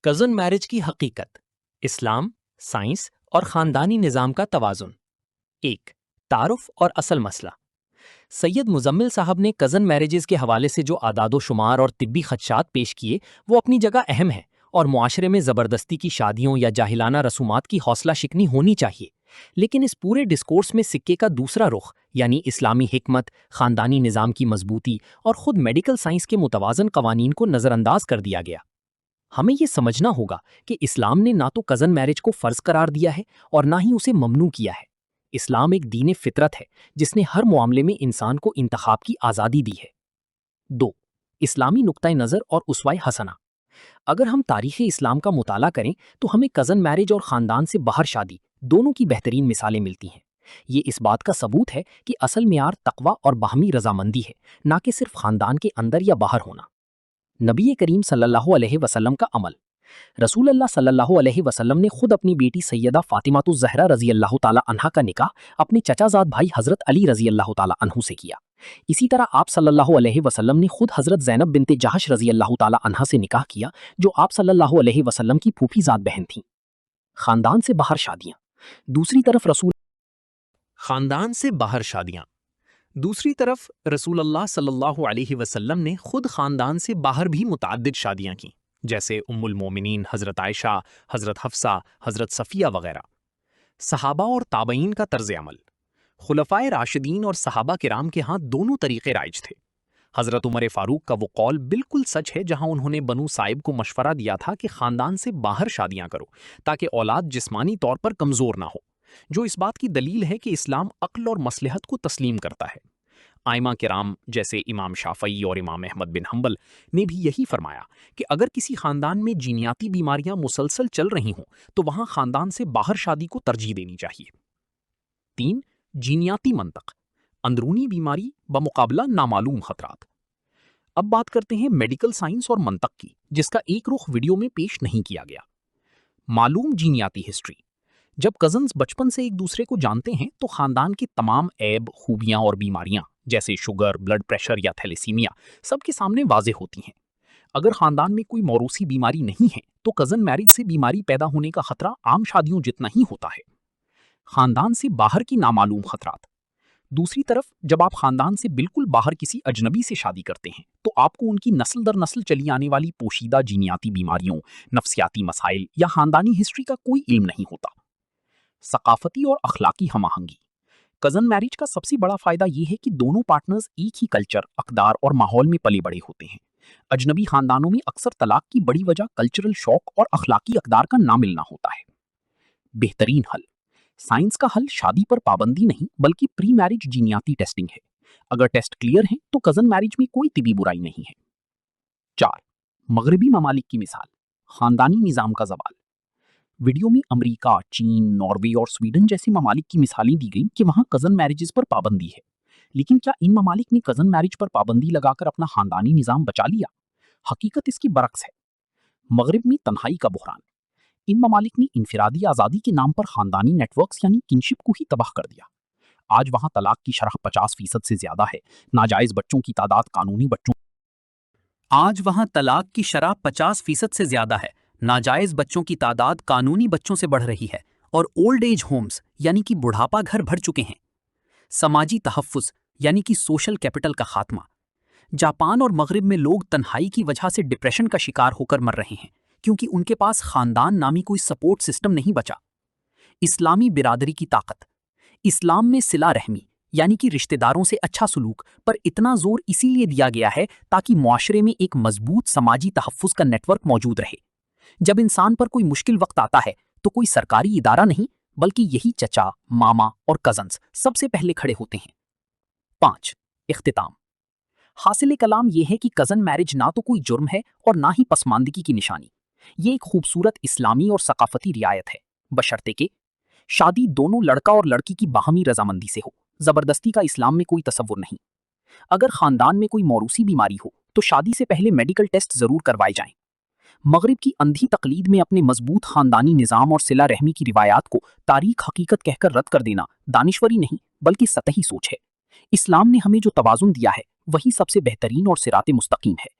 Cousin marriage کی حقیقت، اسلام، science اور خاندانی نظام کا توازن۔ 1. تعارف اور اصل مسئلہ۔ سید مزمل صاحب نے کزن میرجز کے حوالے سے جو اعداد و شمار اور طبی خدشات پیش کیے وہ اپنی جگہ اہم ہیں اور معاشرے میں زبردستی کی شادیوں یا جاہلانہ رسومات کی حوصلہ شکنی ہونی چاہیے، لیکن اس پورے ڈسکورس میں سکے کا دوسرا رخ یعنی اسلامی حکمت، خاندانی نظام کی مضبوطی اور خود میڈیکل سائنس کے متوازن قوانین کو نظر انداز کر دیا گیا۔ ہمیں یہ سمجھنا ہوگا کہ اسلام نے نہ تو کزن میرج کو فرض قرار دیا ہے اور نہ ہی اسے ممنوع کیا ہے۔ اسلام ایک دین فطرت ہے جس نے ہر معاملے میں انسان کو انتخاب کی آزادی دی ہے۔ 2. اسلامی نقطۂ نظر اور اسوہ حسنہ۔ اگر ہم تاریخ اسلام کا مطالعہ کریں تو ہمیں کزن میرج اور خاندان سے باہر شادی دونوں کی بہترین مثالیں ملتی ہیں۔ یہ اس بات کا ثبوت ہے کہ اصل معیار تقویٰ اور باہمی رضامندی ہے، نہ کہ صرف خاندان کے اندر یا باہر ہونا۔ نبی کریم صلی اللہ علیہ وسلم کا عمل۔ رسول اللہ صلی اللہ علیہ وسلم نے خود اپنی بیٹی سیدہ فاطمہ الزہرا رضی اللہ تعالی عنہا کا نکاح اپنے چچا زاد بھائی حضرت علی رضی اللہ تعالی عنہ سے کیا۔ اسی طرح آپ صلی اللہ علیہ وسلم نے خود حضرت زینب بنت جہش رضی اللہ تعالی عنہا سے نکاح کیا جو آپ صلی اللہ علیہ وسلم کی پھوپھی زاد بہن تھیں۔ خاندان سے باہر شادیاں۔ دوسری طرف رسول اللہ صلی اللہ علیہ وسلم نے خود خاندان سے باہر بھی متعدد شادیاں کیں، جیسے ام المومنین حضرت عائشہ، حضرت حفصہ، حضرت صفیہ وغیرہ۔ صحابہ اور تابعین کا طرز عمل۔ خلفائے راشدین اور صحابہ کرام کے ہاں دونوں طریقے رائج تھے۔ حضرت عمر فاروق کا وہ قول بالکل سچ ہے جہاں انہوں نے بنو سائب کو مشورہ دیا تھا کہ خاندان سے باہر شادیاں کرو تاکہ اولاد جسمانی طور پر کمزور نہ ہو، جو اس بات کی دلیل ہے کہ اسلام عقل اور مصلحت کو تسلیم کرتا ہے۔ ائمہ کرام جیسے امام شافعی اور امام احمد بن حنبل نے بھی یہی فرمایا کہ اگر کسی خاندان میں جینیاتی بیماریاں مسلسل چل رہی ہوں تو وہاں خاندان سے باہر شادی کو ترجیح دینی چاہیے۔ 3. جینیاتی منطق، اندرونی بیماری بمقابلہ نامعلوم خطرات۔ اب بات کرتے ہیں میڈیکل سائنس اور منطق کی، جس کا ایک رخ ویڈیو میں پیش نہیں کیا گیا۔ معلوم جینیاتی ہسٹری۔ جب کزنز بچپن سے ایک دوسرے کو جانتے ہیں تو خاندان کے تمام عیب، خوبیاں اور بیماریاں جیسے شوگر، بلڈ پریشر یا تھیلیسیمیا سب کے سامنے واضح ہوتی ہیں۔ اگر خاندان میں کوئی موروثی بیماری نہیں ہے تو کزن میرج سے بیماری پیدا ہونے کا خطرہ عام شادیوں جتنا ہی ہوتا ہے۔ خاندان سے باہر کی نامعلوم خطرات۔ دوسری طرف جب آپ خاندان سے بالکل باہر کسی اجنبی سے شادی کرتے ہیں تو آپ کو ان کی نسل در نسل چلی آنے والی پوشیدہ جینیاتی بیماریوں، نفسیاتی مسائل یا خاندانی ہسٹری کا کوئی علم نہیں ہوتا۔ ثقافتی اور اخلاقی ہم آہنگی۔ کزن میرج کا سب سے بڑا فائدہ یہ ہے کہ دونوں پارٹنرز ایک ہی کلچر، اقدار اور ماحول میں پلے بڑے ہوتے ہیں۔ اجنبی خاندانوں میں اکثر طلاق کی بڑی وجہ کلچرل شوق اور اخلاقی اقدار کا نہ ملنا ہوتا ہے۔ بہترین حل۔ سائنس کا حل شادی پر پابندی نہیں بلکہ پری میرج جینیاتی ٹیسٹنگ ہے۔ اگر ٹیسٹ کلیئر ہیں تو کزن میرج میں کوئی طبی برائی نہیں ہے۔ 4. مغربی ممالک کی مثال، خاندانی نظام کا زوال۔ ویڈیو میں امریکہ، چین، ناروے اور سویڈن جیسے ممالک کی مثالیں دی گئیں کہ وہاں کزن میرجز پر پابندی ہے، لیکن کیا ان ممالک نے کزن میرج پر پابندی لگا کر اپنا خاندانی نظام بچا لیا؟ حقیقت اس کی برعکس ہے۔ مغرب میں تنہائی کا بحران۔ ان ممالک نے انفرادی آزادی کے نام پر خاندانی نیٹ ورکس یعنی کنشپ کو ہی تباہ کر دیا۔ آج وہاں طلاق کی شرح 50% سے زیادہ ہے، ناجائز بچوں کی تعداد قانونی بچوں سے بڑھ رہی ہے اور اولڈ ایج ہومز یعنی کہ بڑھاپا گھر بھر چکے ہیں۔ سماجی تحفظ یعنی کہ سوشل کیپٹل کا خاتمہ۔ جاپان اور مغرب میں لوگ تنہائی کی وجہ سے ڈپریشن کا شکار ہو کر مر رہے ہیں کیونکہ ان کے پاس خاندان نامی کوئی سپورٹ سسٹم نہیں بچا۔ اسلامی برادری کی طاقت۔ اسلام میں صلہ رحمی یعنی کہ رشتہ داروں سے اچھا سلوک پر اتنا زور اسی لیے دیا گیا ہے تاکہ معاشرے میں ایک مضبوط سماجی تحفظ کا نیٹ ورک موجود رہے۔ جب انسان پر کوئی مشکل وقت آتا ہے تو کوئی سرکاری ادارہ نہیں بلکہ یہی چچا، ماما اور کزنز سب سے پہلے کھڑے ہوتے ہیں۔ 5. اختتام۔ حاصل کلام یہ ہے کہ کزن میرج نہ تو کوئی جرم ہے اور نہ ہی پسماندگی کی نشانی۔ یہ ایک خوبصورت اسلامی اور ثقافتی رعایت ہے، بشرطے کہ شادی دونوں لڑکا اور لڑکی کی باہمی رضامندی سے ہو۔ زبردستی کا اسلام میں کوئی تصور نہیں۔ اگر خاندان میں کوئی موروثی بیماری ہو تو شادی سے پہلے میڈیکل ٹیسٹ ضرور کروائے جائیں۔ مغرب کی اندھی تقلید میں اپنے مضبوط خاندانی نظام اور صلہ رحمی کی روایات کو تاریخ حقیقت کہہ کر رد کر دینا دانشوری نہیں بلکہ سطحی سوچ ہے۔ اسلام نے ہمیں جو توازن دیا ہے وہی سب سے بہترین اور صراط مستقیم ہے۔